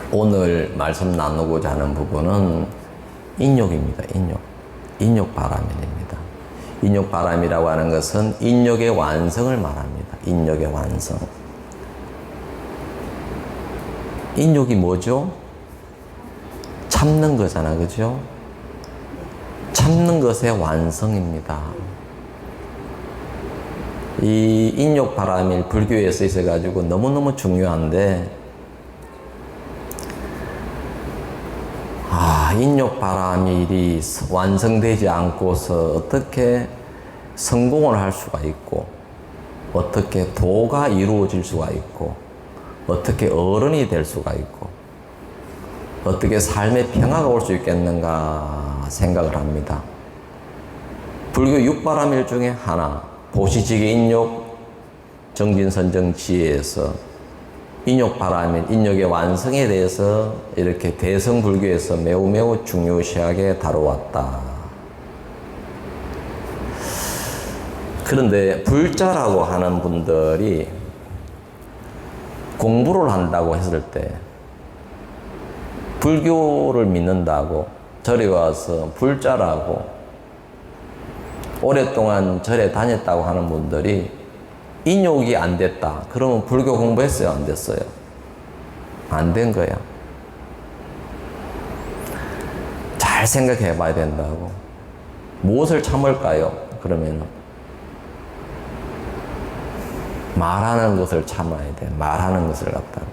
오늘 말씀 나누고자 하는 부분은 인욕입니다. 인욕바라밀입니다. 인욕바라밀이라고 하는 것은 인욕의 완성을 말합니다. 인욕의 완성. 인욕이 뭐죠? 참는 거잖아, 그죠? 참는 것의 완성입니다. 이 인욕바라밀 불교에서 있어가지고 너무너무 중요한데, 인욕바라밀이 완성되지 않고서 어떻게 성공을 할 수가 있고, 어떻게 도가 이루어질 수가 있고, 어떻게 어른이 될 수가 있고, 어떻게 삶의 평화가 올 수 있겠는가 생각을 합니다. 불교 6바라밀 중에 하나, 보시지계 인욕 정진선정지혜에서 인욕바라밀, 인욕의 완성에 대해서 이렇게 대성불교에서 매우 중요시하게 다뤄왔다. 그런데 불자라고 하는 분들이 공부를 한다고 했을 때, 불교를 믿는다고 절에 와서 불자라고 오랫동안 절에 다녔다고 하는 분들이 인욕이 안 됐다. 그러면 불교 공부했어요? 안 됐어요? 안 된 거야. 잘 생각해 봐야 된다고. 무엇을 참을까요? 그러면 말하는 것을 참아야 돼. 말하는 것을 갖다가.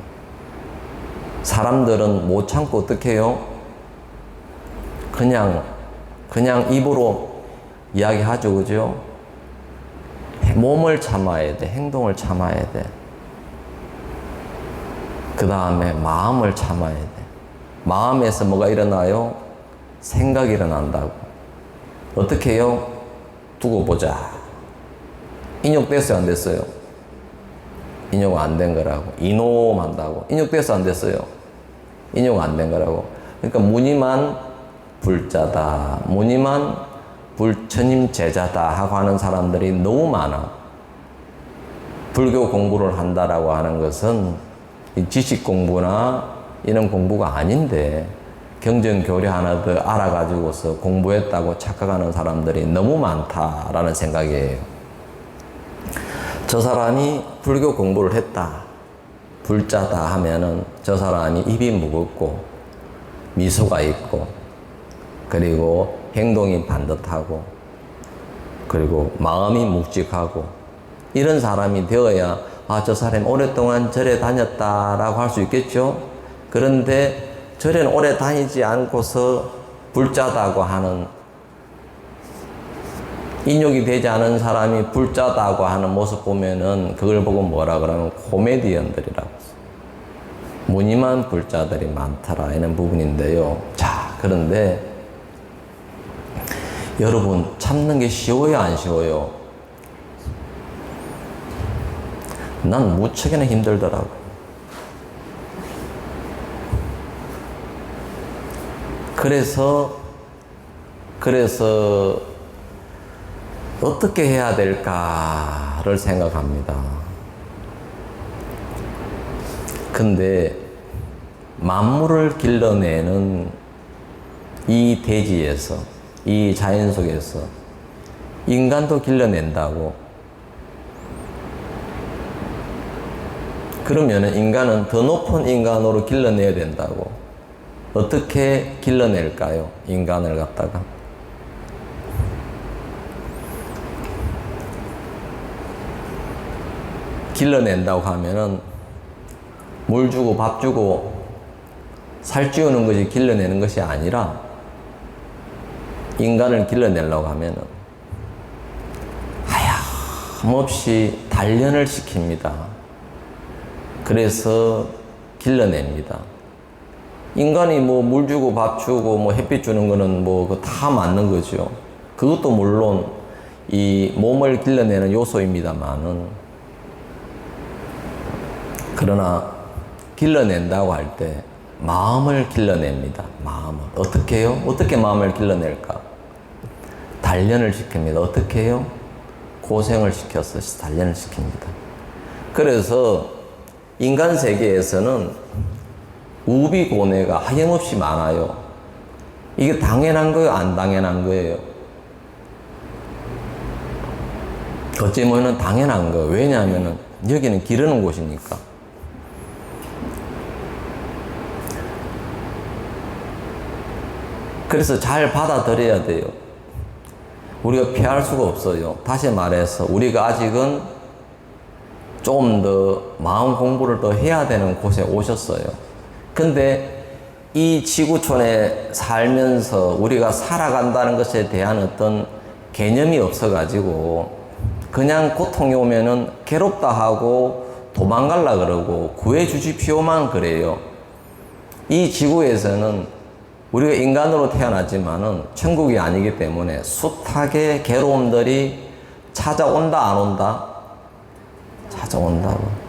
사람들은 못 참고 어떻게 해요? 그냥 입으로 이야기하죠, 그죠? 몸을 참아야 돼. 행동을 참아야 돼. 그 다음에 마음을 참아야 돼. 마음에서 뭐가 일어나요? 생각이 일어난다고. 어떻게 해요? 두고 보자. 인욕 됐어요? 안 됐어요? 인욕 안 된 거라고. 이놈 한다고. 인욕 됐어? 안 됐어요? 인욕 안 된 거라고. 그러니까 무늬만 불자다. 무늬만 불처님 제자다 하고 하는 사람들이 너무 많아. 불교 공부를 한다라고 하는 것은 지식 공부나 이런 공부가 아닌데, 경전교리 하나 더 알아가지고서 공부했다고 착각하는 사람들이 너무 많다라는 생각이에요. 저 사람이 불교 공부를 했다, 불자다 하면은 저 사람이 입이 무겁고 미소가 있고, 그리고 행동이 반듯하고, 그리고 마음이 묵직하고, 이런 사람이 되어야 저 사람이 오랫동안 절에 다녔다라고 할 수 있겠죠. 그런데 절에는 오래 다니지 않고서 불자다고 하는, 인욕이 되지 않은 사람이 불자다고 하는 모습 보면은 그걸 보고 뭐라 그러면 코미디언들이라고. 무늬만 불자들이 많더라 이런 부분인데요. 자, 그런데 여러분, 참는 게 쉬워요, 안 쉬워요? 난 무척이나 힘들더라고. 그래서 어떻게 해야 될까를 생각합니다. 근데 만물을 길러내는 이 대지에서, 이 자연 속에서 인간도 길러낸다고. 그러면은 인간은 더 높은 인간으로 길러내야 된다고. 어떻게 길러낼까요? 인간을 갖다가. 길러낸다고 하면은 물 주고 밥 주고 살찌우는 것이 길러내는 것이 아니라, 인간을 길러내려고 하면은 하염없이 단련을 시킵니다. 그래서 길러냅니다. 인간이 뭐 물 주고 밥 주고 뭐 햇빛 주는 거는 뭐 다 맞는 거죠. 그것도 물론 이 몸을 길러내는 요소입니다만은, 그러나 길러낸다고 할 때 마음을 길러냅니다. 마음을. 어떻게 해요? 어떻게 마음을 길러낼까? 단련을 시킵니다. 어떻게 해요? 고생을 시켜서 단련을 시킵니다. 그래서 인간 세계에서는 우비고뇌가 하염없이 많아요. 이게 당연한 거예요? 안 당연한 거예요? 어찌 보면 당연한 거예요. 왜냐하면 여기는 기르는 곳이니까. 그래서 잘 받아들여야 돼요. 우리가 피할 수가 없어요. 다시 말해서 우리가 아직은 좀 더 마음 공부를 더 해야 되는 곳에 오셨어요. 근데 이 지구촌에 살면서 우리가 살아간다는 것에 대한 어떤 개념이 없어가지고 그냥 고통이 오면은 괴롭다 하고 도망갈라 그러고 구해주십시오만 그래요. 이 지구에서는 우리가 인간으로 태어났지만은 천국이 아니기 때문에 숱하게 괴로움들이 찾아온다 안 온다? 찾아온다고.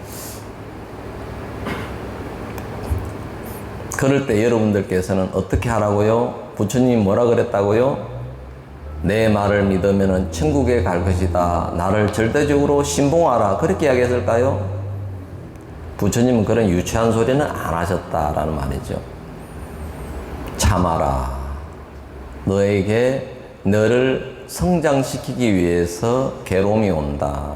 그럴 때 여러분들께서는 어떻게 하라고요? 부처님이 뭐라 그랬다고요? 내 말을 믿으면 천국에 갈 것이다. 나를 절대적으로 신봉하라. 그렇게 이야기했을까요? 부처님은 그런 유치한 소리는 안 하셨다라는 말이죠. 참아라. 너에게 너를 성장시키기 위해서 괴로움이 온다.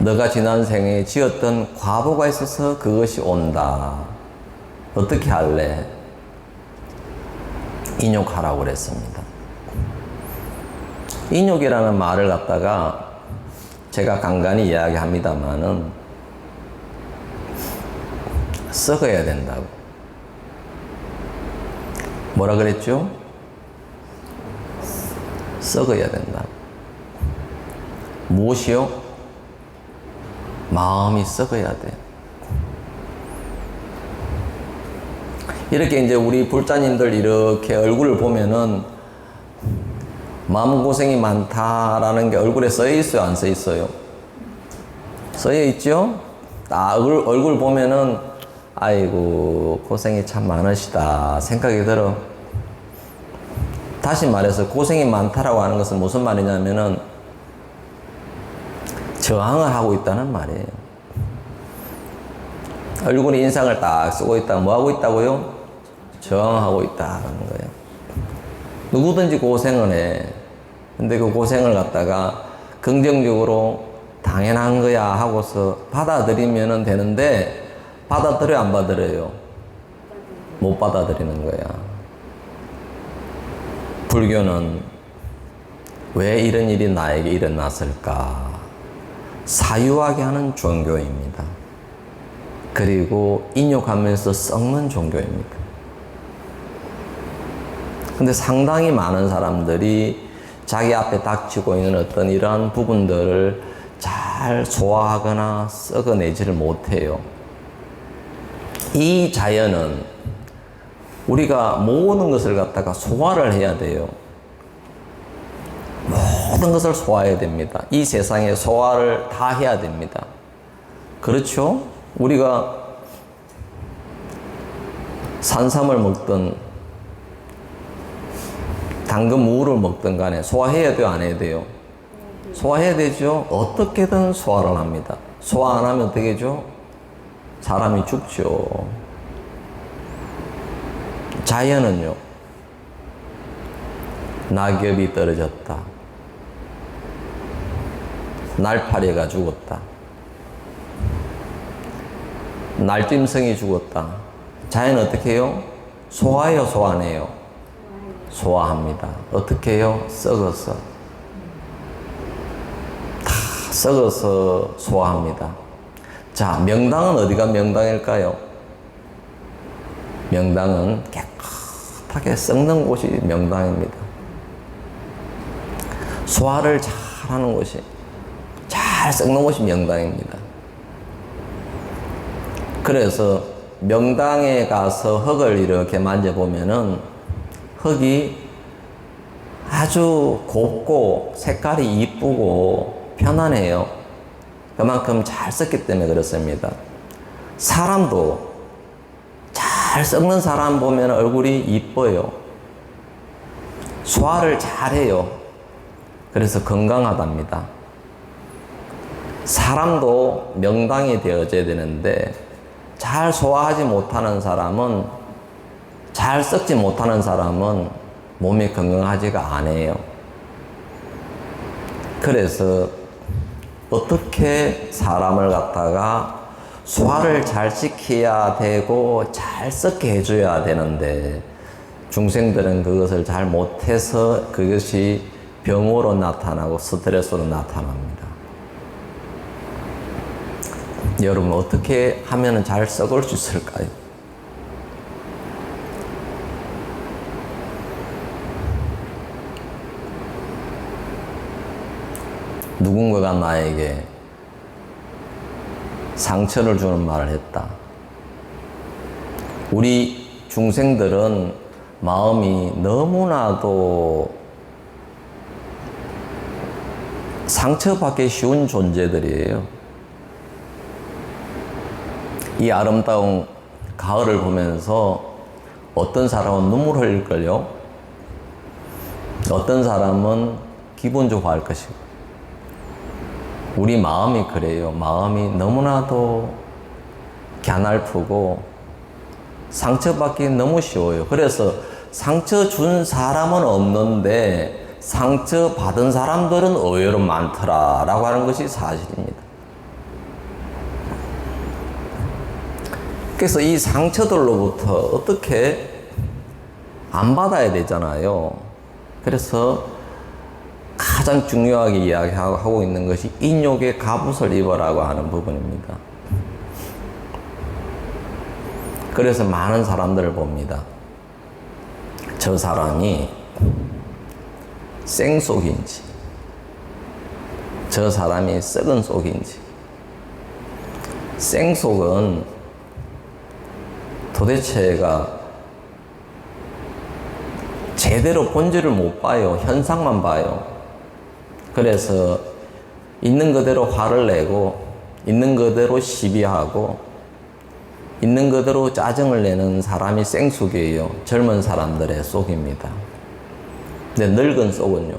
너가 지난 생에 지었던 과보가 있어서 그것이 온다. 어떻게 할래? 인욕하라고 그랬습니다. 인욕이라는 말을 갖다가 제가 간간히 이야기합니다만은 썩어야 된다고. 뭐라 그랬죠? 썩어야 된다. 무엇이요? 마음이 썩어야 돼. 이렇게 이제 우리 불자님들 이렇게 얼굴을 보면은 마음고생이 많다라는 게 얼굴에 써여 있어요? 안 써여 있어요? 써여 있죠? 얼굴 보면은 아이고 고생이 참 많으시다 생각이 들어. 다시 말해서 고생이 많다라고 하는 것은 무슨 말이냐면은 저항을 하고 있다는 말이에요. 얼굴에 인상을 딱 쓰고 있다가 뭐 하고 있다고요? 저항하고 있다는 거예요. 누구든지 고생을 해. 근데 그 고생을 갖다가 긍정적으로 당연한 거야 하고서 받아들이면 되는데 받아들여요, 안 받아들여요? 못 받아들이는 거야. 불교는 왜 이런 일이 나에게 일어났을까? 사유하게 하는 종교입니다. 그리고 인욕하면서 썩는 종교입니다. 근데 상당히 많은 사람들이 자기 앞에 닥치고 있는 어떤 이러한 부분들을 잘 소화하거나 썩어내지를 못해요. 이 자연은 우리가 모든 것을 갖다가 소화를 해야 돼요. 모든 것을 소화해야 됩니다. 이 세상에 소화를 다 해야 됩니다. 그렇죠? 우리가 산삼을 먹든 당근 무를 먹든 간에 소화해야 돼요? 안 해야 돼요? 소화해야 되죠? 어떻게든 소화를 합니다. 소화 안 하면 어떻게 되죠? 사람이 죽죠. 자연은요, 낙엽이 떨어졌다. 날파리가 죽었다. 날짐승이 죽었다. 자연은 어떻게 해요? 소화해요, 소화 안 해요? 소화합니다. 어떻게 해요? 썩어서. 다 썩어서 소화합니다. 자, 명당은 어디가 명당일까요? 명당은 깨끗하게 썩는 곳이 명당입니다. 소화를 잘 하는 곳이, 잘 썩는 곳이 명당입니다. 그래서 명당에 가서 흙을 이렇게 만져보면은 흙이 아주 곱고 색깔이 이쁘고 편안해요. 그만큼 잘 썩기 때문에 그렇습니다. 사람도 잘 썩는 사람 보면 얼굴이 이뻐요. 소화를 잘해요. 그래서 건강하답니다. 사람도 명당이 되어져야 되는데 잘 소화하지 못하는 사람은, 잘 썩지 못하는 사람은 몸이 건강하지가 않아요. 그래서 어떻게 사람을 갖다가 소화를 잘 시켜야 되고 잘 썩게 해줘야 되는데 중생들은 그것을 잘 못해서 그것이 병으로 나타나고 스트레스로 나타납니다. 여러분 어떻게 하면 잘 썩을 수 있을까요? 누군가가 나에게 상처를 주는 말을 했다. 우리 중생들은 마음이 너무나도 상처받기 쉬운 존재들이에요. 이 아름다운 가을을 보면서 어떤 사람은 눈물 흘릴걸요? 어떤 사람은 기분 좋아할 것이고. 우리 마음이 그래요. 마음이 너무나도 갸날프고 상처받기 너무 쉬워요. 그래서 상처 준 사람은 없는데 상처 받은 사람들은 의외로 많더라라고 하는 것이 사실입니다. 그래서 이 상처들로부터 어떻게 안 받아야 되잖아요. 그래서 가장 중요하게 이야기하고 있는 것이 인욕의 갑옷을 입으라고 하는 부분입니다. 그래서 많은 사람들을 봅니다. 저 사람이 생속인지, 저 사람이 썩은 속인지. 생속은 도대체가 제대로 본질을 못 봐요. 현상만 봐요. 그래서 있는 그대로 화를 내고 있는 그대로 시비하고 있는 그대로 짜증을 내는 사람이 생속이에요. 젊은 사람들의 속입니다. 근데 늙은 속은요,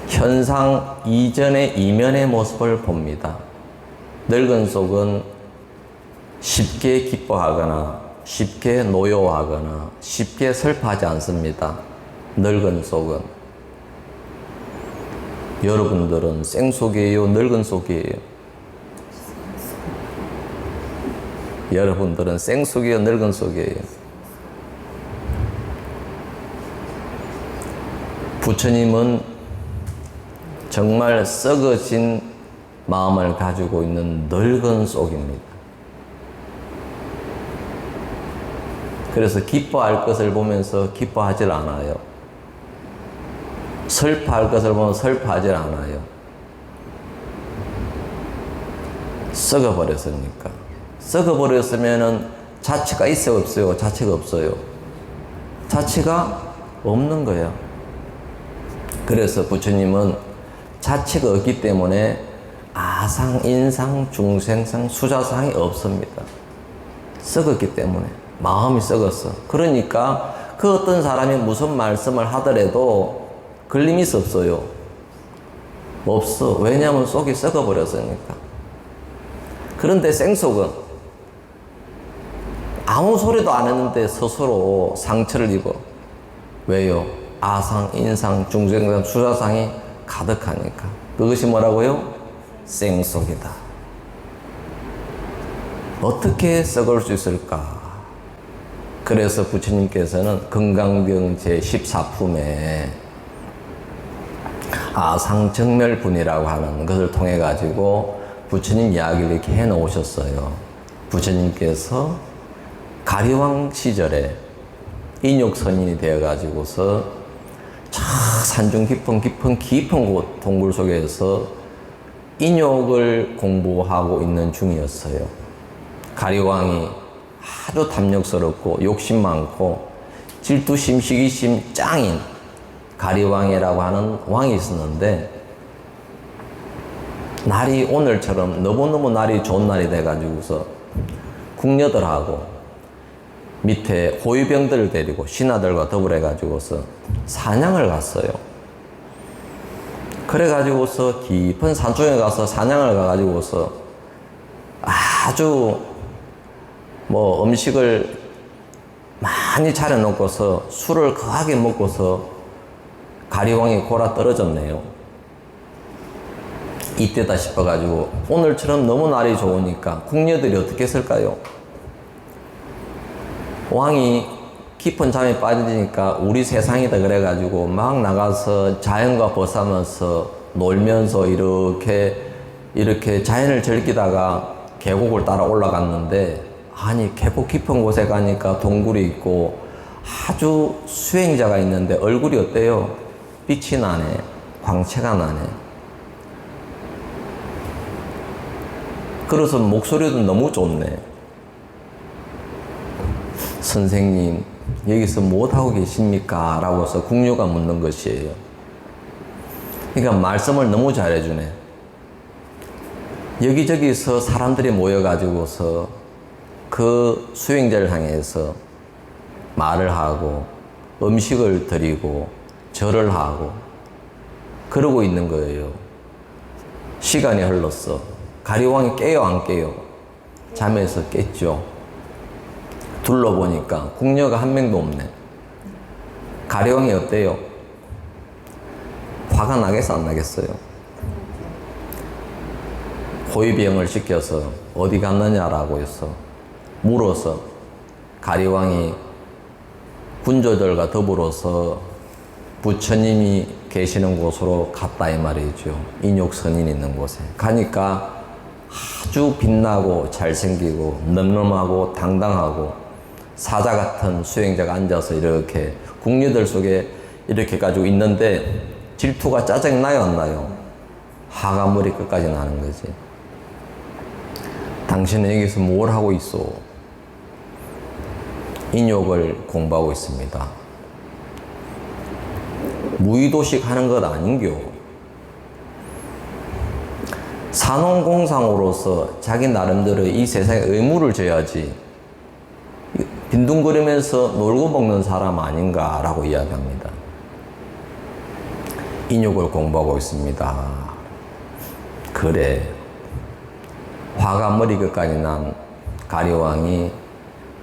현상 이전의 이면의 모습을 봅니다. 늙은 속은 쉽게 기뻐하거나 쉽게 노여워하거나 쉽게 슬퍼하지 않습니다. 늙은 속은. 여러분들은 생속이에요? 늙은 속이에요? 여러분들은 생속이에요? 늙은 속이에요? 부처님은 정말 썩어진 마음을 가지고 있는 늙은 속입니다. 그래서 기뻐할 것을 보면서 기뻐하질 않아요. 슬퍼할 것을 보면 슬퍼하질 않아요. 썩어버렸으니까. 썩어버렸으면은 자취가 있어요, 없어요? 자취가 없어요. 자취가 없는 거예요. 그래서 부처님은 자취가 없기 때문에 아상, 인상, 중생상, 수자상이 없습니다. 썩었기 때문에. 마음이 썩었어. 그러니까 그 어떤 사람이 무슨 말씀을 하더라도 걸림이 없어요. 없어. 왜냐하면 속이 썩어버렸으니까. 그런데 생속은 아무 소리도 안 했는데 스스로 상처를 입어. 왜요? 아상, 인상, 중생상, 수자상이 가득하니까. 그것이 뭐라고요? 생속이다. 어떻게 썩을 수 있을까? 그래서 부처님께서는 건강병 제14품에 아상정멸분이라고 하는 것을 통해 가지고 부처님 이야기를 이렇게 해 놓으셨어요. 부처님께서 가리왕 시절에 인욕선인이 되어 가지고서 저 산중 깊은 곳 동굴 속에서 인욕을 공부하고 있는 중이었어요. 가리왕이 아주 탐욕스럽고 욕심 많고 질투심, 시기심 짱인 가리왕이라고 하는 왕이 있었는데 날이 오늘처럼 너무너무 날이 좋은 날이 돼가지고서 궁녀들하고 밑에 호위병들을 데리고 신하들과 더불어 해가지고서 사냥을 갔어요. 그래가지고서 깊은 산중에 가서 사냥을 가가지고서 아주 뭐 음식을 많이 차려놓고서 술을 거하게 먹고서 가리왕이 골아 떨어졌네요. 이때다 싶어가지고 오늘처럼 너무 날이 좋으니까 궁녀들이 어떻게 했을까요? 왕이 깊은 잠에 빠지니까 우리 세상이다 그래가지고 막 나가서 자연과 벗어나면서 놀면서 이렇게 자연을 즐기다가 계곡을 따라 올라갔는데, 아니 계곡 깊은 곳에 가니까 동굴이 있고 아주 수행자가 있는데 얼굴이 어때요? 빛이 나네. 광채가 나네. 그래서 목소리도 너무 좋네. 선생님, 여기서 무엇하고 계십니까? 라고 해서 궁녀가 묻는 것이에요. 그러니까 말씀을 너무 잘해주네. 여기저기서 사람들이 모여가지고서 그 수행자를 향해서 말을 하고 음식을 드리고 절을 하고 그러고 있는 거예요. 시간이 흘렀어. 가리왕이 깨요, 안 깨요? 잠에서 깼죠. 둘러보니까 궁녀가 한 명도 없네. 가리왕이 어때요? 화가 나겠어, 안 나겠어요? 호위병을 시켜서 어디 갔느냐라고 해서 물어서 가리왕이 군조들과 더불어서 부처님이 계시는 곳으로 갔다 이 말이죠. 인욕선인 있는 곳에 가니까 아주 빛나고 잘생기고 늠름하고 당당하고 사자 같은 수행자가 앉아서 이렇게 궁녀들 속에 이렇게 가지고 있는데 질투가 짜증 나요, 안 나요? 화가 머리 끝까지 나는 거지. 당신은 여기서 뭘 하고 있어? 인욕을 공부하고 있습니다. 무의도식 하는 것 아닌겨. 산업공상으로서 자기 나름대로 이 세상에 의무를 져야지 빈둥거리면서 놀고 먹는 사람 아닌가라고 이야기합니다. 인욕을 공부하고 있습니다. 그래. 화가 머리 끝까지 난 가리왕이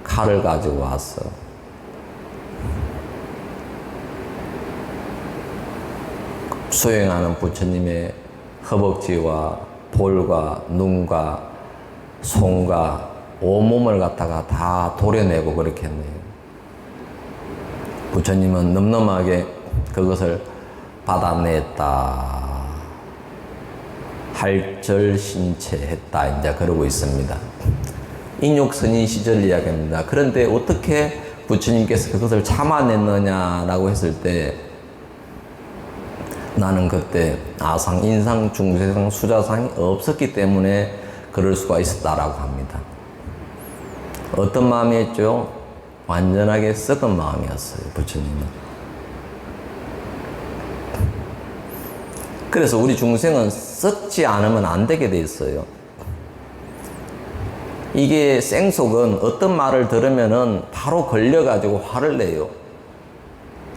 칼을 가지고 왔어. 수행하는 부처님의 허벅지와 볼과 눈과 손과 온몸을 갖다가 다 도려내고 그렇게 했네요. 부처님은 늠름하게 그것을 받아냈다. 할절신체했다. 이제 그러고 있습니다. 인욕선인 시절 이야기입니다. 그런데 어떻게 부처님께서 그것을 참아냈느냐라고 했을 때 나는 그때 아상, 인상, 중세상, 수자상이 없었기 때문에 그럴 수가 있었다라고 합니다. 어떤 마음이었죠? 완전하게 썩은 마음이었어요, 부처님은. 그래서 우리 중생은 썩지 않으면 안 되게 돼 있어요. 이게 생속은 어떤 말을 들으면은 바로 걸려가지고 화를 내요.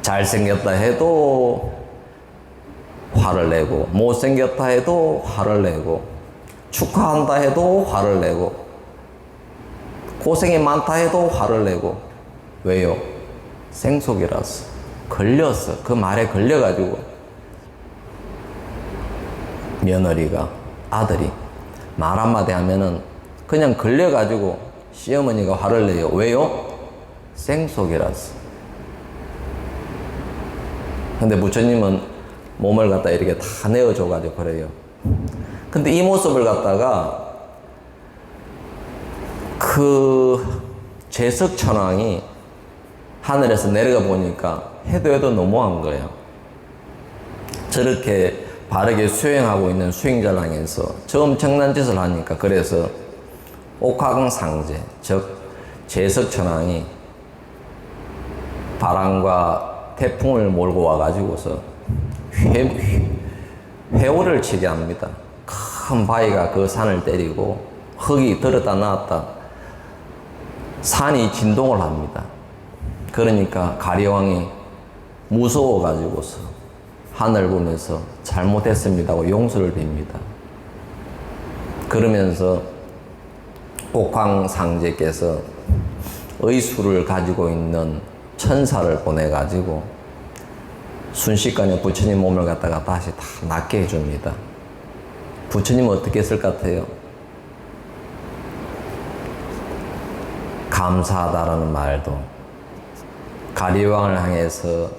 잘생겼다 해도 화를 내고, 못생겼다 해도 화를 내고, 축하한다 해도 화를 내고, 고생이 많다 해도 화를 내고. 왜요? 생속이라서. 걸렸어. 그 말에 걸려가지고. 며느리가, 아들이 말 한마디 하면은 그냥 걸려가지고 시어머니가 화를 내요. 왜요? 생속이라서. 근데 부처님은 몸을 갖다 이렇게 다 내어줘가지고 그래요. 근데 이 모습을 갖다가 그 제석천왕이 하늘에서 내려가 보니까 해도 너무한 거예요. 저렇게 바르게 수행하고 있는 수행자를 향해서 저 엄청난 짓을 하니까, 그래서 옥황상제, 즉 제석천왕이 바람과 태풍을 몰고 와가지고서 회오를 치게 합니다. 큰 바위가 그 산을 때리고 흙이 들었다 놨다 산이 진동을 합니다. 그러니까 가리왕이 무서워가지고서 하늘 보면서 잘못했습니다 하고 용서를 빕니다. 그러면서 옥황상제께서 의술을 가지고 있는 천사를 보내가지고 순식간에 부처님 몸을 갖다가 다시 다 낫게 해줍니다. 부처님은 어떻게 했을 것 같아요? 감사하다라는 말도, 가리왕을 향해서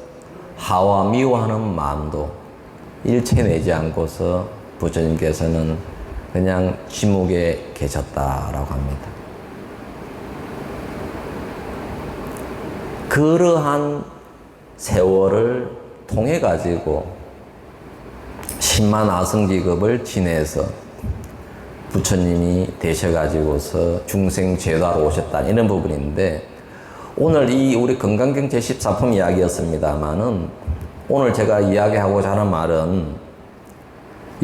하와 미워하는 마음도 일체 내지 않고서 부처님께서는 그냥 지묵에 계셨다라고 합니다. 그러한 세월을 통해 가지고 10만 아승기급을 지내서 부처님이 되셔가지고서 중생제도하러 오셨다, 이런 부분인데, 오늘 이 우리 건강경 제14품 이야기였습니다만은, 오늘 제가 이야기하고자 하는 말은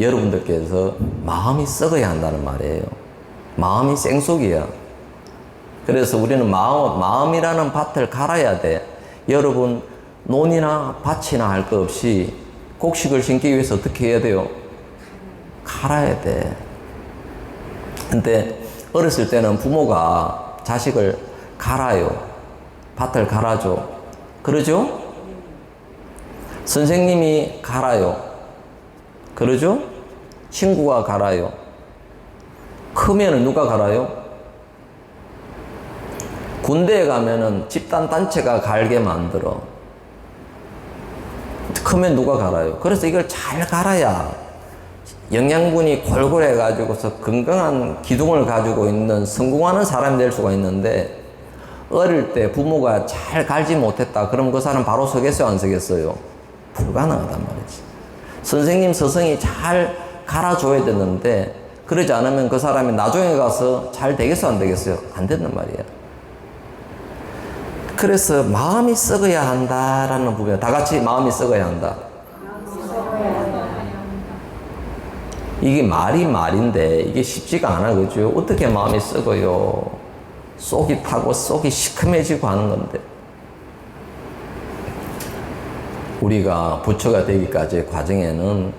여러분들께서 마음이 썩어야 한다는 말이에요. 마음이 생속이야. 그래서 우리는 마음이라는 밭을 갈아야 돼. 여러분, 논이나 밭이나 할 것 없이 곡식을 심기 위해서 어떻게 해야 돼요? 갈아야 돼. 근데 어렸을 때는 부모가 자식을 갈아요. 밭을 갈아줘. 그러죠? 선생님이 갈아요. 그러죠? 친구가 갈아요. 크면은 누가 갈아요? 군대에 가면은 집단 단체가 갈게 만들어. 크면 누가 갈아요? 그래서 이걸 잘 갈아야 영양분이 골고루 해가지고서 건강한 기둥을 가지고 있는 성공하는 사람이 될 수가 있는데, 어릴 때 부모가 잘 갈지 못했다. 그럼 그 사람 바로 서겠어요? 안 서겠어요? 불가능하단 말이지. 선생님, 스승이 잘 갈아줘야 되는데, 그러지 않으면 그 사람이 나중에 가서 잘 되겠어요? 안 되겠어요? 안 된단 말이야. 그래서 마음이 썩어야 한다라는 부분이야. 다 같이 마음이 썩어야 한다. 이게 말인데 이게 쉽지가 않아, 그죠? 어떻게 마음이 썩어요? 속이 타고 속이 시커매지고 하는 건데, 우리가 부처가 되기까지의 과정에는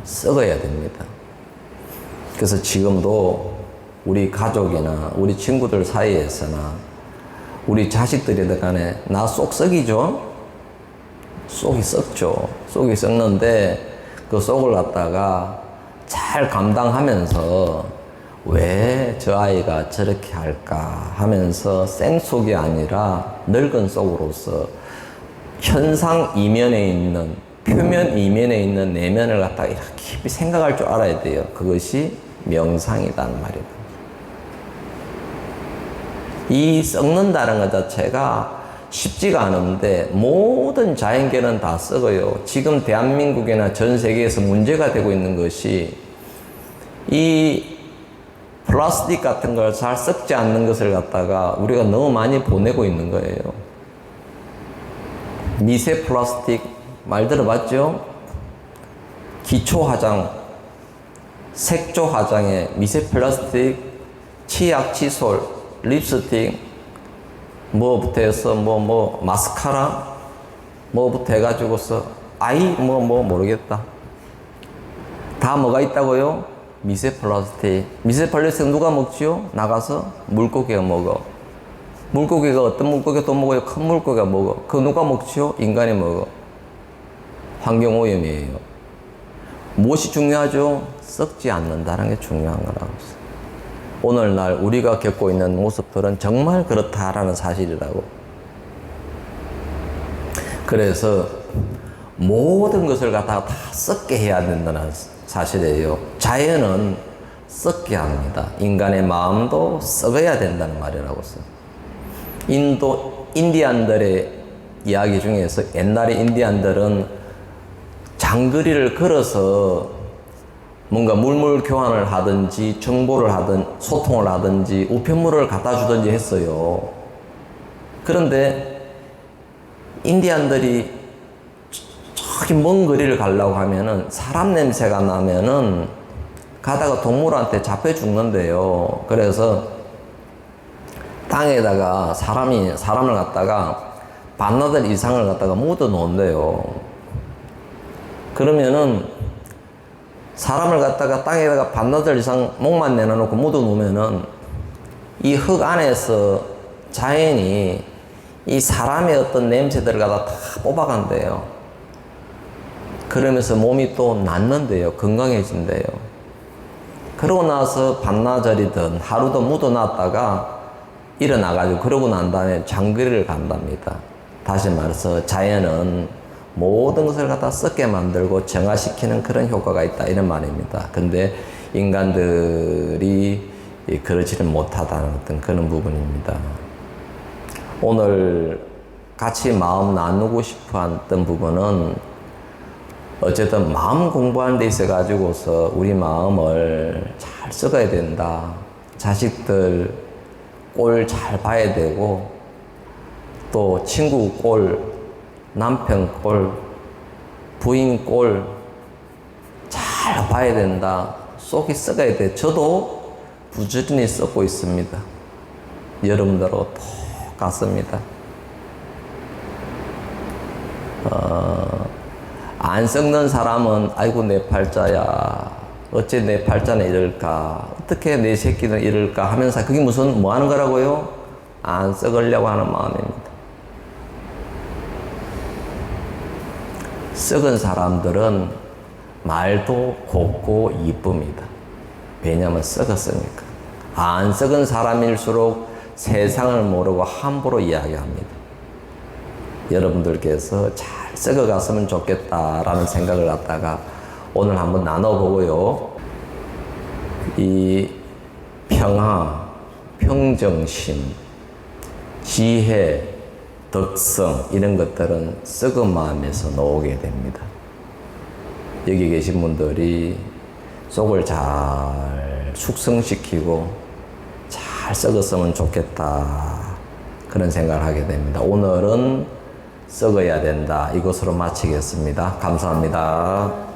썩어야 됩니다. 그래서 지금도 우리 가족이나 우리 친구들 사이에서나 우리 자식들이든 간에 나 속 썩이죠? 속이 썩죠. 속이 썩는데 그 속을 갖다가 잘 감당하면서 왜 저 아이가 저렇게 할까 하면서 생속이 아니라 늙은 속으로서 현상 이면에 있는, 표면 이면에 있는 내면을 갖다가 이렇게 깊이 생각할 줄 알아야 돼요. 그것이 명상이라는 말입니다. 이 썩는다는 것 자체가 쉽지가 않은데 모든 자연계는 다 썩어요. 지금 대한민국이나 전 세계에서 문제가 되고 있는 것이 이 플라스틱 같은 걸 잘 썩지 않는 것을 갖다가 우리가 너무 많이 보내고 있는 거예요. 미세 플라스틱 말 들어봤죠? 기초 화장, 색조 화장에 미세 플라스틱, 치약, 칫솔, 립스틱, 뭐부터 해서 마스카라, 뭐부터 해가지고서 모르겠다. 다 뭐가 있다고요? 미세 플라스틱. 미세 플라스틱 누가 먹지요? 나가서 물고기가 먹어. 물고기가 어떤 물고기가 또 먹어요? 큰 물고기가 먹어. 그거 누가 먹지요? 인간이 먹어. 환경오염이에요. 무엇이 중요하죠? 썩지 않는다는 게 중요한 거라고. 오늘날 우리가 겪고 있는 모습들은 정말 그렇다라는 사실이라고. 그래서 모든 것을 갖다가 다 썩게 해야 된다는 사실이에요. 자연은 썩게 합니다. 인간의 마음도 썩어야 된다는 말이라고 써요. 인디안들의 이야기 중에서 옛날에 인디안들은 장거리를 걸어서 뭔가 물물 교환을 하든지 정보를 하든 소통을 하든지 우편물을 갖다 주든지 했어요. 그런데 인디안들이 저기 먼 거리를 가려고 하면은 사람 냄새가 나면은 가다가 동물한테 잡혀 죽는데요. 그래서 땅에다가 사람을 갖다가 반나절 이상을 갖다가 묻어 놓은대요. 그러면은 사람을 갖다가 땅에다가 반나절 이상 목만 내놔놓고 묻어 놓으면은 이 흙 안에서 자연이 이 사람의 어떤 냄새들을 갖다 다 뽑아간대요. 그러면서 몸이 또 낫는데요. 건강해진대요. 그러고 나서 반나절이든 하루도 묻어놨다가 일어나가지고 그러고 난 다음에 장거리를 간답니다. 다시 말해서 자연은 모든 것을 갖다 썩게 만들고 정화시키는 그런 효과가 있다 이런 말입니다. 근데 인간들이 그러지는 못하다는 어떤 그런 부분입니다. 오늘 같이 마음 나누고 싶어 했던 부분은 어쨌든 마음 공부하는 데 있어 가지고서 우리 마음을 잘 썩어야 된다. 자식들 꼴 잘 봐야 되고 또 친구 꼴, 남편 꼴, 부인 꼴 잘 봐야 된다. 속이 썩어야 돼. 저도 부지런히 썩고 있습니다. 여러분들하고 똑같습니다. 안 썩는 사람은 아이고 내 팔자야. 어째 내 팔자는 이럴까? 어떻게 내 새끼는 이럴까? 하면서 그게 무슨 뭐 하는 거라고요? 안 썩으려고 하는 마음입니다. 썩은 사람들은 말도 곱고 이쁩니다. 왜냐하면 썩었으니까. 안 썩은 사람일수록 세상을 모르고 함부로 이야기합니다. 여러분들께서 잘 썩어갔으면 좋겠다라는 생각을 갖다가 오늘 한번 나눠보고요. 이 평화, 평정심, 지혜, 덕성 이런 것들은 썩은 마음에서 나오게 됩니다. 여기 계신 분들이 속을 잘 숙성시키고 잘 썩었으면 좋겠다 그런 생각을 하게 됩니다. 오늘은 썩어야 된다 이것으로 마치겠습니다. 감사합니다.